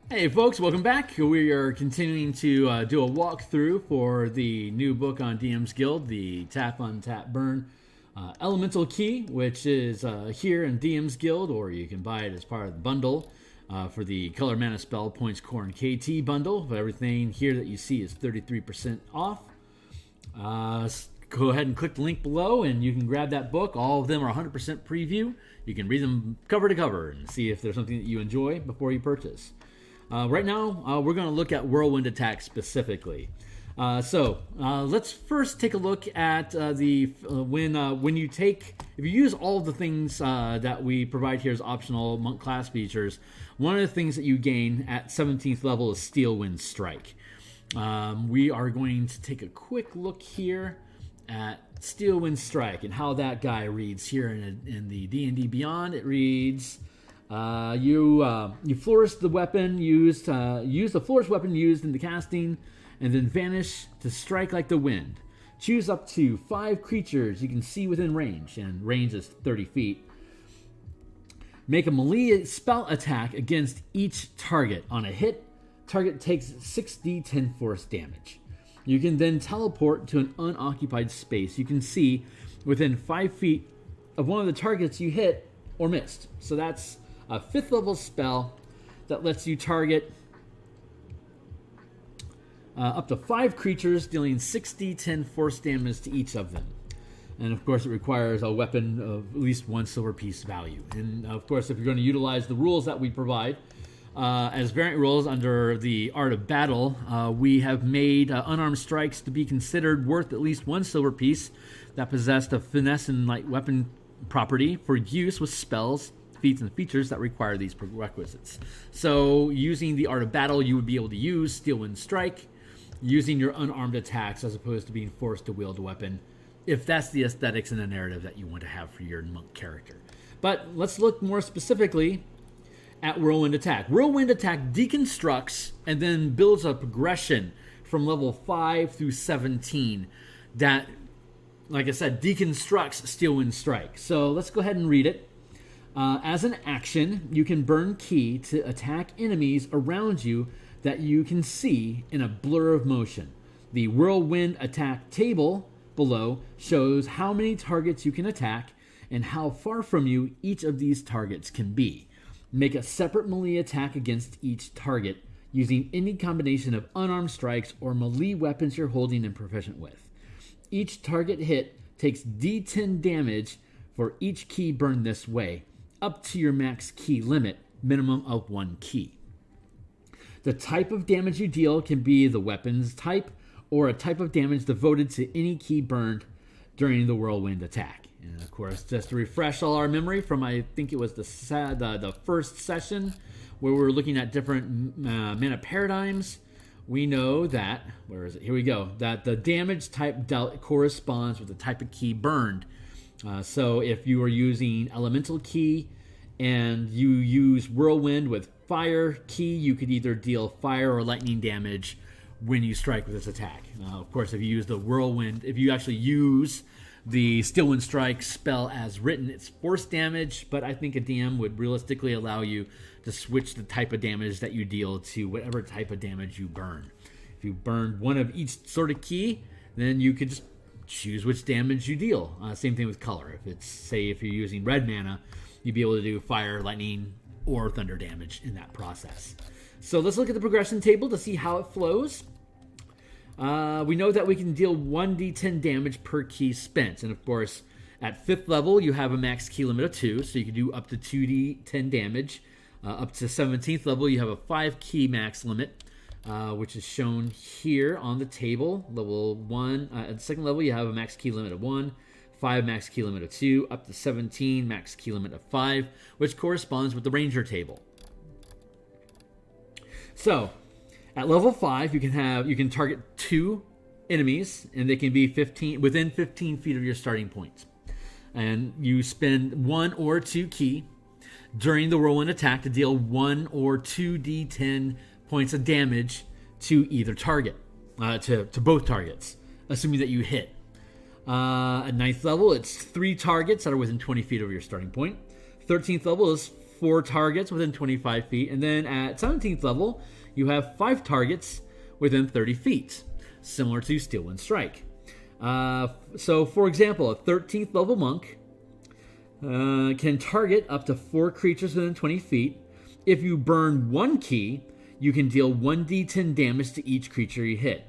Hey folks, welcome back. We are continuing to do a walkthrough for the new book on DMsGuild, the Tap Untap Burn Elemental Key, which is here in DMsGuild, or you can buy it as part of the bundle for the Color Mana Spell Points Core and KT bundle. But everything here that you see is 33% off. Go ahead and click the link below and you can grab that book. All of them are 100% preview. You can read them cover to cover and see if there's something that you enjoy before you purchase. Right now, we're going to look at Whirlwind Attack specifically. Let's first take a look at if you use all of the things that we provide here as optional monk class features, one of the things that you gain at 17th level is Steel Wind Strike. We are going to take a quick look here at Steel Wind Strike and how that guy reads here in the D&D Beyond. It reads... You flourish the weapon used, use the flourished weapon used in the casting, and then vanish to strike like the wind. Choose up to 5 creatures you can see within range, and range is 30 feet. Make a melee spell attack against each target. On a hit, target takes 6d10 force damage. You can then teleport to an unoccupied space you can see within 5 feet of one of the targets you hit or missed. So that's a 5th level spell that lets you target up to 5 creatures, dealing 6d10 force damage to each of them. And of course, it requires a weapon of at least 1 silver piece value. And of course, if you're going to utilize the rules that we provide as variant rules under the Art of Battle, we have made unarmed strikes to be considered worth at least 1 silver piece that possessed a finesse and light weapon property for use with spells, feats, and features that require these prerequisites. So using the Art of Battle, you would be able to use Steel Wind Strike using your unarmed attacks as opposed to being forced to wield a weapon, if that's the aesthetics and the narrative that you want to have for your monk character. But let's look more specifically at Whirlwind Attack. Whirlwind Attack deconstructs and then builds a progression from level 5 through 17 that, like I said, deconstructs Steel Wind Strike. So let's go ahead and read it. As an action, you can burn ki to attack enemies around you that you can see in a blur of motion. The Whirlwind Attack table below shows how many targets you can attack and how far from you each of these targets can be. Make a separate melee attack against each target using any combination of unarmed strikes or melee weapons you're holding and proficient with. Each target hit takes d10 damage for each ki burned this way, up to your max ki limit, minimum of 1 ki. The type of damage you deal can be the weapon's type or a type of damage devoted to any ki burned during the Whirlwind Attack. And of course, just to refresh all our memory from, I think it was the first session where we were looking at different mana paradigms, we know that, where is it? Here we go, that the damage type dealt corresponds with the type of ki burned. So if you are using elemental ki and you use whirlwind with fire ki, you could either deal fire or lightning damage when you strike with this attack. Of course, if you use the whirlwind, if you actually use the Steel Wind Strike spell as written, it's force damage, but I think a DM would realistically allow you to switch the type of damage that you deal to whatever type of damage you burn. If you burn one of each sort of ki, then you could just choose which damage you deal. Same thing with color. If it's, say, if you're using red mana, you'd be able to do fire, lightning, or thunder damage in that process. So let's look at the progression table to see how it flows. We know that we can deal 1d10 damage per ki spent. And of course, at 5th level, you have a max ki limit of 2, so you can do up to 2d10 damage. Up to 17th level, you have a 5 ki max limit, which is shown here on the table. Level 1, at 2nd level, you have a max ki limit of 1, 5 max ki limit of 2, up to 17 max ki limit of 5, which corresponds with the Ranger table. So, at level 5, you can target 2 enemies, and they can be within 15 feet of your starting point. And you spend 1 or 2 ki during the Whirlwind Attack to deal 1 or 2d10 points of damage to either target, to both targets, assuming that you hit. At 9th level, it's 3 targets that are within 20 feet of your starting point. 13th level is 4 targets within 25 feet. And then at 17th level, you have 5 targets within 30 feet, similar to Steel Wind Strike. So, for example, a 13th level monk can target up to 4 creatures within 20 feet. If you burn 1 key, you can deal 1d10 damage to each creature you hit.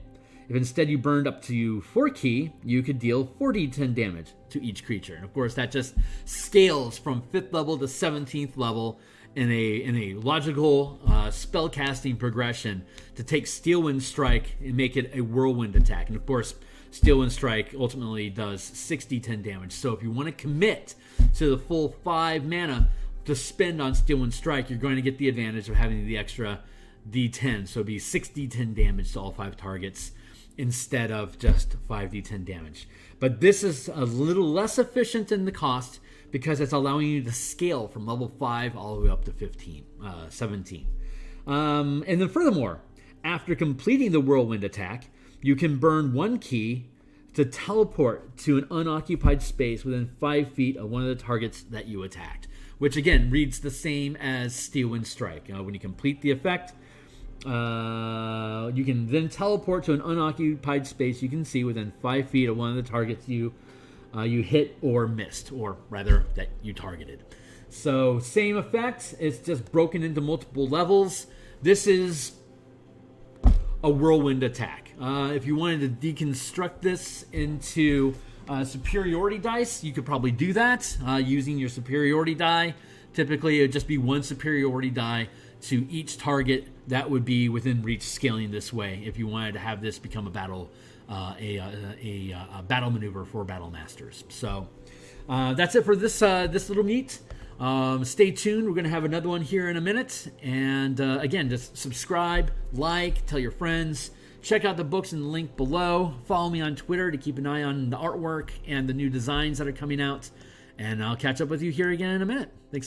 If instead you burned up to 4 key, you could deal 4d10 damage to each creature. And of course, that just scales from 5th level to 17th level in a logical spellcasting progression to take Steel Wind Strike and make it a Whirlwind Attack. And of course, Steel Wind Strike ultimately does 6d10 damage. So if you want to commit to the full 5 mana to spend on Steel Wind Strike, you're going to get the advantage of having the extra d10. So it'd be 6d10 damage to all 5 targets instead of just 5d10 damage. But this is a little less efficient in the cost because it's allowing you to scale from level 5 all the way up to 17. And then furthermore, after completing the Whirlwind Attack, you can burn 1 key to teleport to an unoccupied space within 5 feet of one of the targets that you attacked, which again reads the same as Steel Wind Strike. When you complete the effect, you can then teleport to an unoccupied space you can see within 5 feet of one of the targets you hit or missed, or rather that you targeted. So same effect, it's just broken into multiple levels. This is a Whirlwind Attack. If you wanted to deconstruct this into superiority dice, you could probably do that using your superiority die. Typically, it would just be 1 superiority die to each target that would be within reach, scaling this way if you wanted to have this become a battle battle maneuver for battle masters. So that's it for this little meet. Stay tuned. We're going to have another one here in a minute. And again, just subscribe, like, tell your friends. Check out the books in the link below. Follow me on Twitter to keep an eye on the artwork and the new designs that are coming out. And I'll catch up with you here again in a minute. Thanks.